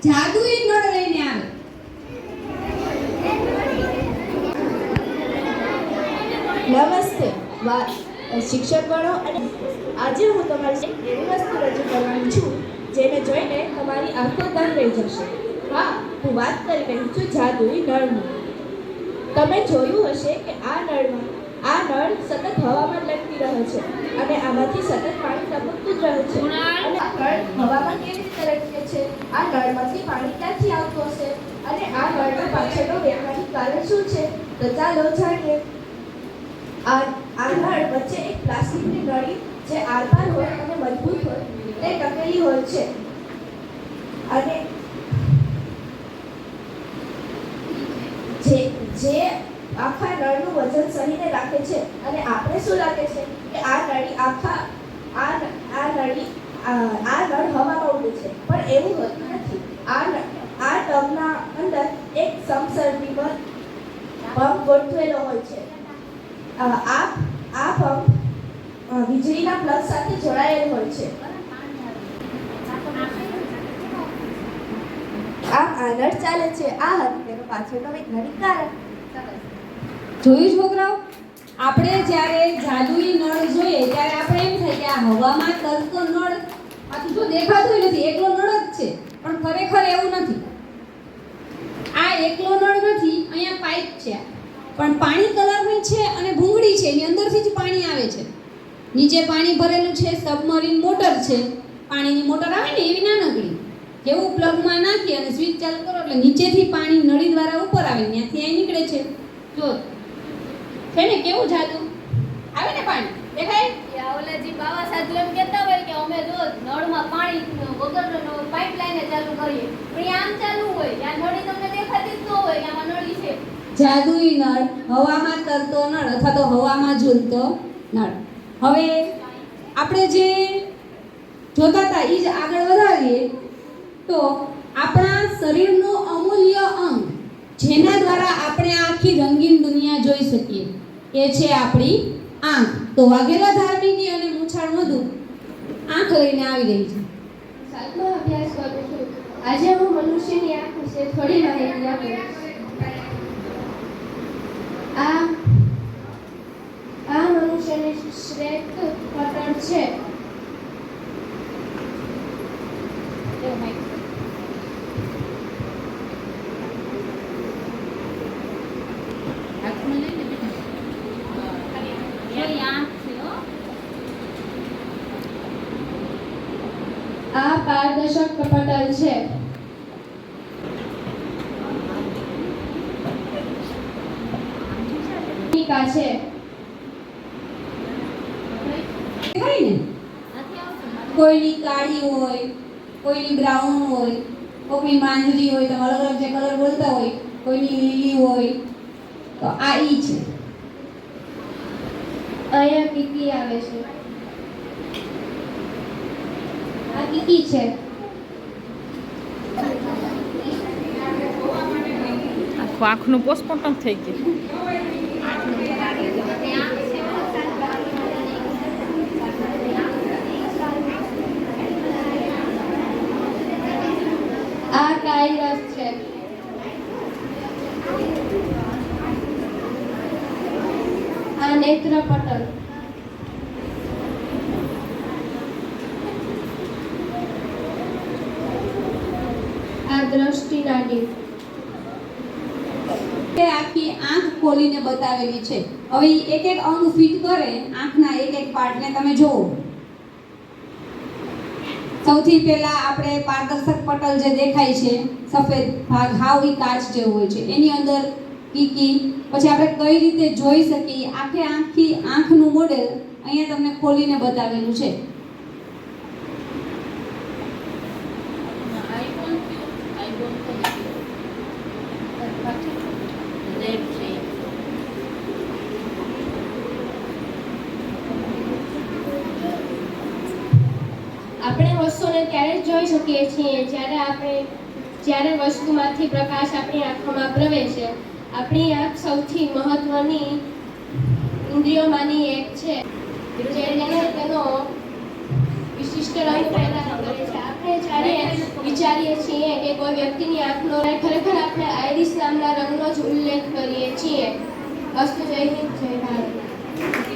જાદુઈ નળ લઈને આવે. નમસ્તે શિક્ષક ગણો. અને આજે હું તમારી એવી વસ્તુ રજૂ કરવાની છું જેને જોઈને તમારી આંખો દંગ રહી જશે. હા, હું વાત કરી રહી છું જાદુઈ નળની. તમે જોયું હશે કે આ નળ સતત હવામાં લટકી રહે છે અને આમાંથી સતત પાણી ટપકતું જ રહે છે. અને આ નળ હવામાં કેવી રીતે લટકે છે? આ નળમાંથી પાણી ક્યાંથી આવતું હશે? અને આ નળના પાછળનું વૈજ્ઞાનિક કારણ શું છે? તો ચાલો જાણીએ. આ નળ વચ્ચે એક પ્લાસ્ટિકની નળી જે આરપાર હોય અને મજબૂત હોય તે ટકેલી હોય છે. અને જે આખા નળનું વજન સહીને રાખે છે. અને આપણે શું લાગે છે કે આ નળ હવામાં ઉડે છે, પણ એવું હોતું નથી. આ ટબના અંદર એક સમસર્પી પંપ ગોઠવેલો હોય છે. આ પંપ વીજળીના પ્લગ સાથે જોડાયેલ હોય છે. આ નળ ચાલે છે. આ હતી તેનો પાછળનો વૈજ્ઞાનિક કારણ. જોયું છોકરાઓ, આપણે જ્યારે જાદુઈ નળ જોઈએ ત્યારે આપણે એમ થાય કે આ હવામાં તરતો નળ, આથી જો દેખાતું નથી, એકલો નળ જ છે. પણ ખરેખર એવું નથી. આ એકલો નળ નથી, અહીંયા પાઇપ છે, પણ પાણી કલરની છે અને ભૂંગળી છે, એની અંદરથી જ પાણી આવે છે. નીચે પાણી ભરેલું છે, સબમરીન મોટર છે, પાણીની મોટર આવે ને એવી નાનકડી. જેવું પ્લગમાં નાખી અને સ્વિચ ચાલુ કરો એટલે નીચેથી પાણી નળી દ્વારા ઉપર આવે, ત્યાંથી અહીં નીકળે છે. જો છે ને કેવું જાદુ આવે ને પાણી દેખાય. ઓલાજી બાવા સાધુ એમ કહેતા હોય કે અમે જો નળમાં પાણી વગરનો પાઇપલાઇન ચાલુ કરીએ, પણ આમ ચાલુ હોય, આ નળી તમને દેખાતી જ ન હોય કે આમાં નળી છે. જાદુઈ નળ, હવામાં તરતો નળ અથવા તો હવામાં ઝૂલતો નળ. હવે આપણે જે જોતા હતા એ જ આગળ વધારીએ તો આપણા શરીરનું અમૂલ્ય અંગ જેના દ્વારા આપણે આખી રંગીન દુનિયા જોઈ શકીએ એ છે આપણી આંખ. તો વાઘેલા ધાર્મિકી અને મૂછાળ મધુ આંખ લઈને આવી રહી છે. સાતમા અભ્યાસ કરું છું. આજે હું મનુષ્યની આંખ વિશે થોડી માહિતી આપીશ. આ મનુષ્યની શ્વેત પટલ છે. આ પારદર્શક પટલ છે. છે કોઈની કાળી હોય, કોઈની બ્રાઉન હોય, કોઈની માંજરી હોય, તમે અલગ અલગ જે કલર બોલતા હોય, કોઈની લીલી હોય. તો આ ઈ છે. અહીંયા કીકી આવે છે. આ કીકી છે. આંખનું પોસ્ટમોર્ટમ થઈ ગયું. આ કાયરસ છે. આ નેત્ર પટલ. આ દ્રષ્ટિ નાડી. આખી આંખ ખોલીને બતાવેલી છે. હવે એક એક અંગ ફિટ કરે આંખના એક એક પાર્ટને તમે જોવો. સૌથી પહેલા આપણે પારદર્શક પટલ જે દેખાય છે, સફેદ ભાગ હાવ ઈ કાચ જેવો હોય છે, એની અંદર કીકી. પછી આપણે કઈ રીતે જોઈ શકીએ આખી આંખનું મોડેલ અહીંયા તમને ખોલીને બતાવેલું છે. આપણે વસ્તુને ત્યારે જ જોઈ શકીએ છીએ જ્યારે વસ્તુમાંથી પ્રકાશ આપણી આંખોમાં પ્રવેશે. આપણી આંખ સૌથી મહત્વની ઇન્દ્રિયોમાંની એક છે જે તેનો વિશિષ્ટ રંગ પેદા કરે છે. આપણે વિચારીએ છીએ કે કોઈ વ્યક્તિની આંખનો રંગ ખરેખર આપણે આઈરિસ નામના રંગનો જ ઉલ્લેખ કરીએ છીએ. અસ્તુ, જય હિન્દ, જય ભારત.